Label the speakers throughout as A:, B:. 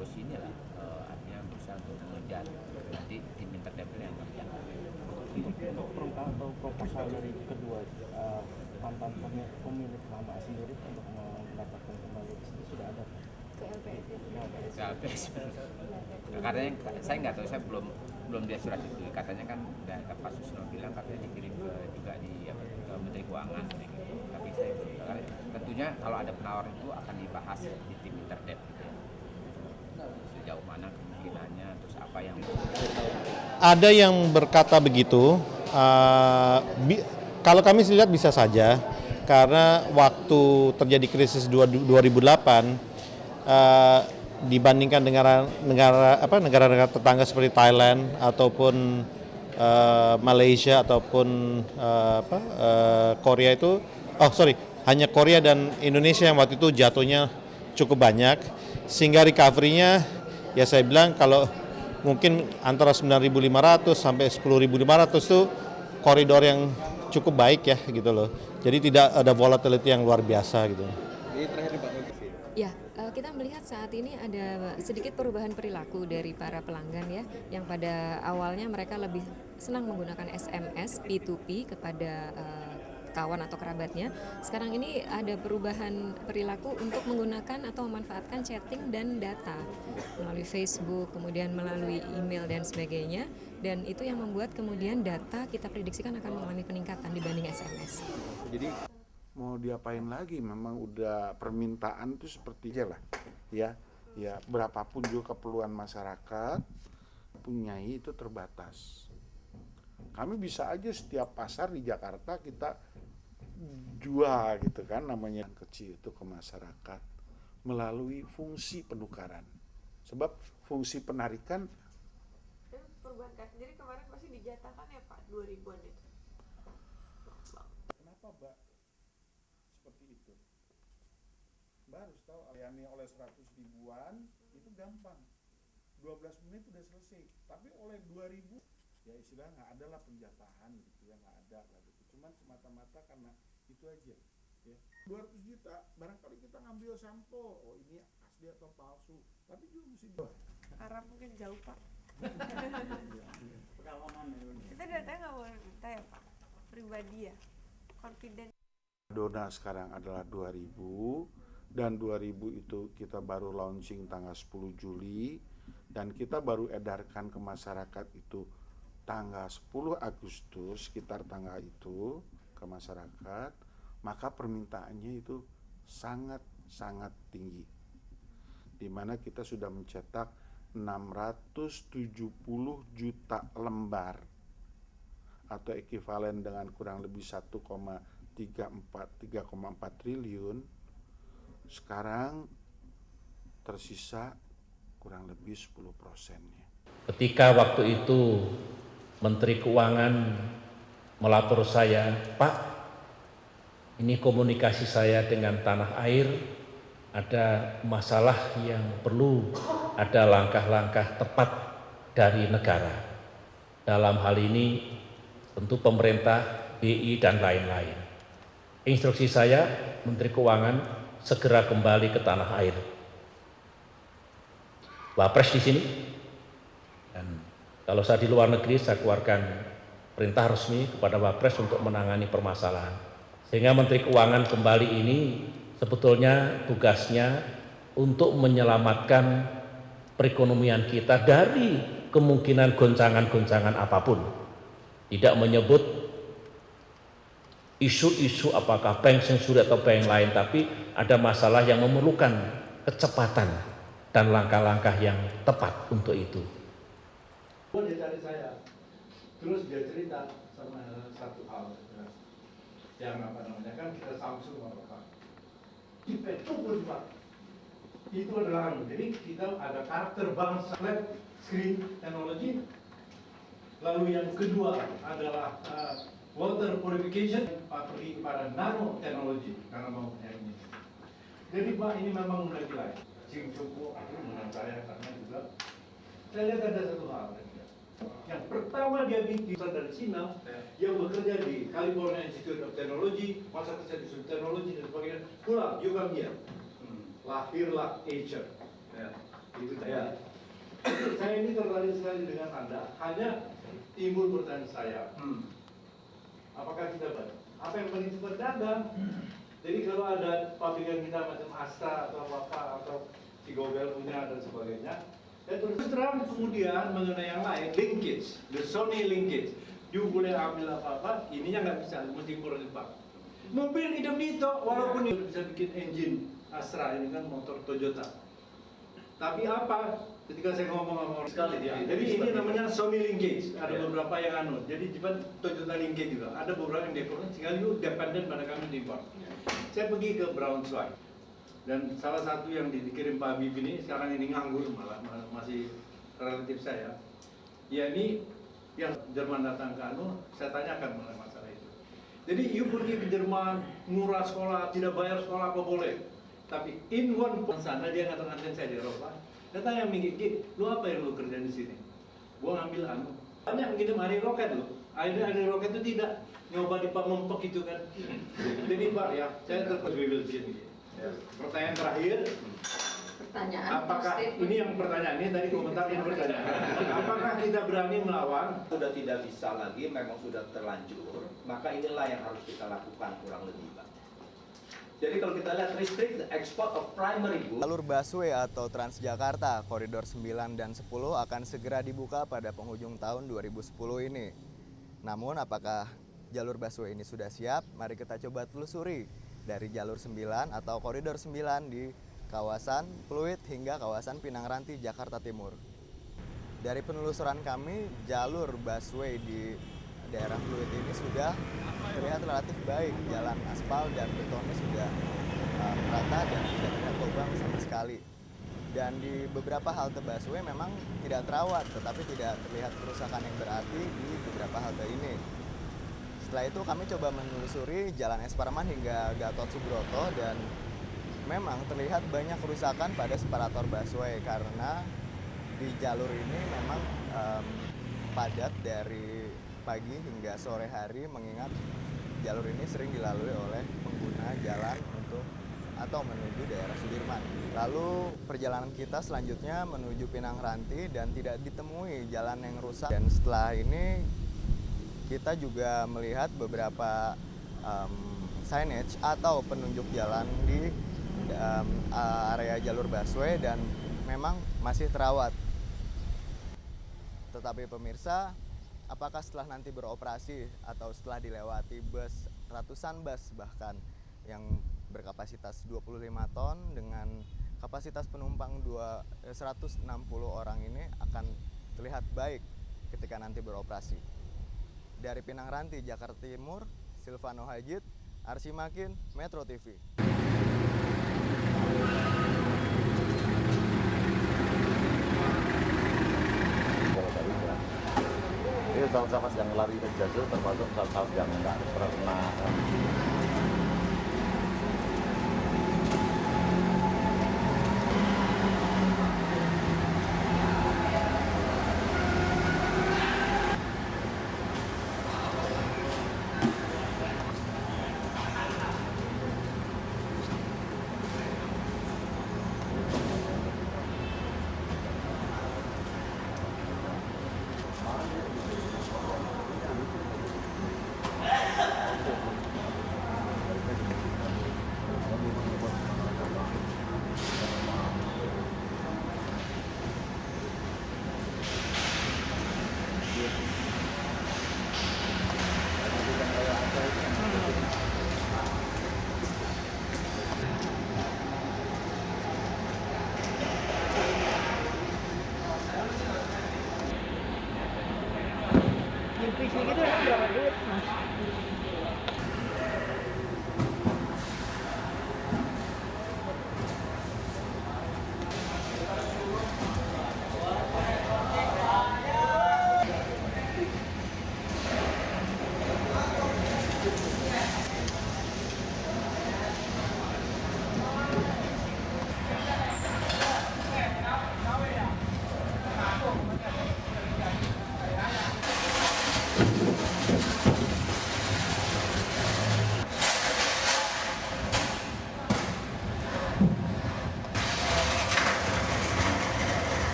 A: terus inilah artinya berusaha untuk mengejar nanti tim interdependent yang kerja.
B: Untuk permintaan atau proposal dari kedua mantan pemilik nama sendiri untuk mendapatkan kembali itu sudah ada
C: ke LPS.
A: LPS. Katanya saya nggak tahu, saya belum lihat surat itu. Katanya kan Pak Susno bilang katanya dikirim juga ke Menteri Keuangan. Tapi saya tentunya kalau ada penawaran itu akan dibahas di tim interdep gitu ya. Sejauh mana kemungkinannya, terus apa yang
D: ada yang berkata begitu. Kalau kami lihat bisa saja, karena waktu terjadi krisis 2008, dibandingkan negara-negara tetangga seperti Thailand ataupun Malaysia ataupun Korea itu, hanya Korea dan Indonesia yang waktu itu jatuhnya cukup banyak, sehingga recovery-nya ya saya bilang kalau mungkin antara 9.500 sampai 10.500 itu koridor yang cukup baik ya gitu loh. Jadi tidak ada volatility yang luar biasa gitu.
B: Jadi terakhir Pak.
C: Ya, kita melihat saat ini ada sedikit perubahan perilaku dari para pelanggan ya, yang pada awalnya mereka lebih senang menggunakan SMS P2P kepada kawan atau kerabatnya. Sekarang ini ada perubahan perilaku untuk menggunakan atau memanfaatkan chatting dan data melalui Facebook, kemudian melalui email dan sebagainya. Dan itu yang membuat kemudian data kita prediksikan akan mengalami peningkatan dibanding SMS.
E: Jadi mau diapain lagi, memang udah permintaan itu seperti aja lah ya berapapun juga keperluan masyarakat punyai itu terbatas. Kami bisa aja setiap pasar di Jakarta kita jual gitu kan, namanya yang kecil itu ke masyarakat melalui fungsi penukaran, sebab fungsi penarikan
F: perubahan kan. Jadi kemarin pasti dijatahkan ya Pak 2000-an itu.
E: Kenapa Mbak seperti itu? Mbak harus tahu alayani oleh 100 ribuan itu gampang, 12 menit udah selesai. Tapi oleh 2000 ya istilah nggak ada lah penjatahan gitu ya, nggak ada lah gitu. Cuman semata-mata karena itu aja ya. 200 juta barangkali kita ngambil sampel, oh ini asli atau palsu, tapi juga mesti
F: Arab mungkin jauh Pak.
B: Pengalaman
F: Kita datanya nggak boleh minta ya Pak, pribadi ya, confident.
E: Dona sekarang adalah 2000 dan 2000 itu kita baru launching tanggal 10 Juli dan kita baru edarkan ke masyarakat itu tanggal 10 Agustus, sekitar tanggal itu ke masyarakat, maka permintaannya itu sangat tinggi, di mana kita sudah mencetak 670 juta lembar atau ekivalen dengan kurang lebih 3,4 triliun. Sekarang tersisa kurang lebih 10%-nya.
G: Ketika waktu itu Menteri Keuangan melapor saya, Pak, ini komunikasi saya dengan tanah air, ada masalah yang perlu ada langkah-langkah tepat dari negara. Dalam hal ini tentu pemerintah, BI dan lain-lain. Instruksi saya, Menteri Keuangan segera kembali ke tanah air. Wapres di sini. Dan kalau saya di luar negeri, saya keluarkan perintah resmi kepada Wapres untuk menangani permasalahan. Sehingga Menteri Keuangan kembali ini sebetulnya tugasnya untuk menyelamatkan perekonomian kita dari kemungkinan goncangan-goncangan apapun. Tidak menyebut isu-isu apakah bank sensuri atau bank lain, tapi ada masalah yang memerlukan kecepatan dan langkah-langkah yang tepat untuk itu.
H: Dia cari saya, terus dia cerita sama satu hal yang kan kita Samsung apa di Petrobras Pak, itu adalah jadi kita ada karakter bangsa flat screen technology, lalu yang kedua adalah water purification, pergi kepada nano teknologi karena mau punya ini. Jadi Pak ini memang mulai gila. Cukup menurut saya karena juga saya lihat ada satu hal. Yang pertama dia bikin dari Cina yang bekerja di California Institute of Technology, masa kerja di Institute of Technology dan sebagainya, pulang, you come here. Lahirlah Acer. Itu saya ini tertarik sekali dengan Anda. Hanya timbul pertanyaan saya, apakah kita apa yang paling cepat dagang? Jadi kalau ada pabrikan kita macam Astra atau apa atau Cigobel punya dan sebagainya, dan terus terang kemudian mengenai yang lain, linkage, the Sony linkage, you boleh ambil apa-apa, ininya nggak bisa, mesti impor Jepang. Mobil hidup itu, walaupun itu bisa bikin engine Astra, ini kan motor Toyota. Tapi apa? Ketika saya ngomong sama orang sekali dia, jadi ini namanya Sony linkage, ada beberapa yang anu, jadi Jepang Toyota linkage juga, ada beberapa yang diimpor, sehingga you dependen pada kami diimpor. Saya pergi ke Braunschweig, dan salah satu yang dikirim Pak Habib ini, sekarang ini nganggur malah, masih relatif saya, ya ini yang Jerman datang ke anu, saya tanyakan mengenai masalah itu. Jadi you pergi ke Jerman, murah sekolah, tidak bayar sekolah apa boleh. Tapi in one point sana dia nganter-nganterin saya di Eropa. Dia tanya Miki, lu apa yang lu kerja di sini? Gua ngambil anu. Banyak begini hari roket lu. Hari roket itu tidak nyoba di Pamempek itu kan. Jadi Pak ya, saya terus begini. Pertanyaan terakhir.
F: Pertanyaan.
H: Apakah ini yang pertanyaan ini tadi komentar yang pertanyaan. Apakah kita berani melawan?
I: Sudah tidak bisa lagi, memang sudah terlanjur. Maka inilah yang harus kita lakukan kurang lebih, Pak. Jadi kalau kita lihat restrict the export of primary goods.
J: Jalur busway atau Transjakarta koridor 9 dan 10 akan segera dibuka pada penghujung tahun 2010 ini. Namun apakah jalur busway ini sudah siap? Mari kita coba telusuri dari jalur 9 atau koridor 9 di kawasan Pluit hingga kawasan Pinang Ranti, Jakarta Timur. Dari penelusuran kami, jalur busway di daerah Pluit ini sudah terlihat relatif baik, jalan aspal dan betonnya sudah merata dan tidak terlihat lubang sama sekali. Dan di beberapa halte busway memang tidak terawat, tetapi tidak terlihat kerusakan yang berarti di beberapa halte ini. Setelah itu kami coba menelusuri Jalan Es Parman hingga Gatot Subroto dan memang terlihat banyak kerusakan pada separator busway karena di jalur ini memang padat dari pagi hingga sore hari, mengingat jalur ini sering dilalui oleh pengguna jalan untuk atau menuju daerah Sudirman. Lalu perjalanan kita selanjutnya menuju Pinang Ranti dan tidak ditemui jalan yang rusak. Dan setelah ini kita juga melihat beberapa signage atau penunjuk jalan di area jalur busway dan memang masih terawat. Tetapi pemirsa, apakah setelah nanti beroperasi atau setelah dilewati bus, ratusan bus bahkan yang berkapasitas 25 ton dengan kapasitas penumpang 160 orang ini akan terlihat baik ketika nanti beroperasi. Dari Pinang Ranti, Jakarta Timur, Silvano Hajid, Arsy Makin, Metro TV.
K: Ini sama-sama yang lari ke jazz termasuk saat-saat yang nggak pernah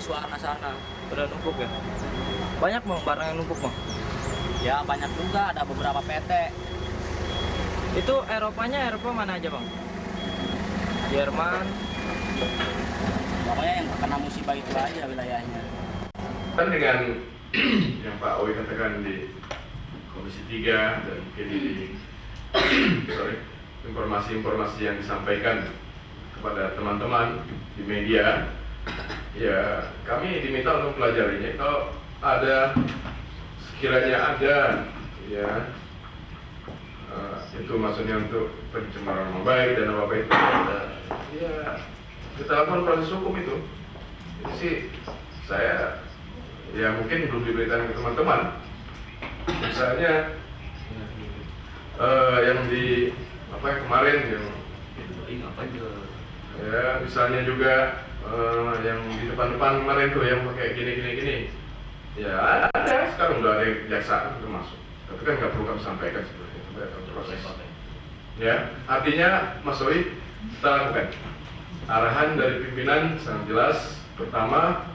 L: sana udah numpuk ya. Banyak bang barang yang numpuk bang?
M: Ya banyak juga, ada beberapa PT.
L: Itu Eropa mana aja bang? Jerman.
M: Pokoknya yang terkena musibah itu aja wilayahnya.
N: Kan dengan yang Pak Owi katakan di Komisi 3 dan mungkin di informasi-informasi yang disampaikan kepada teman-teman di media, ya kami diminta untuk pelajarinya. Kalau ada sekiranya ada ya itu maksudnya untuk pencemaran nama baik dan apa itu ya kita lakukan proses hukum itu sih. Saya ya mungkin belum diberitakan ke teman-teman, misalnya yang di apa yang kemarin yang ya misalnya juga yang di depan kemarin tuh yang pakai gini ya ada, sekarang udah ada jaksa termasuk, tapi kan nggak perlu kami sampaikan seperti itu, proses ya. Artinya Mas Owi, kita lakukan arahan dari pimpinan sangat jelas. Pertama,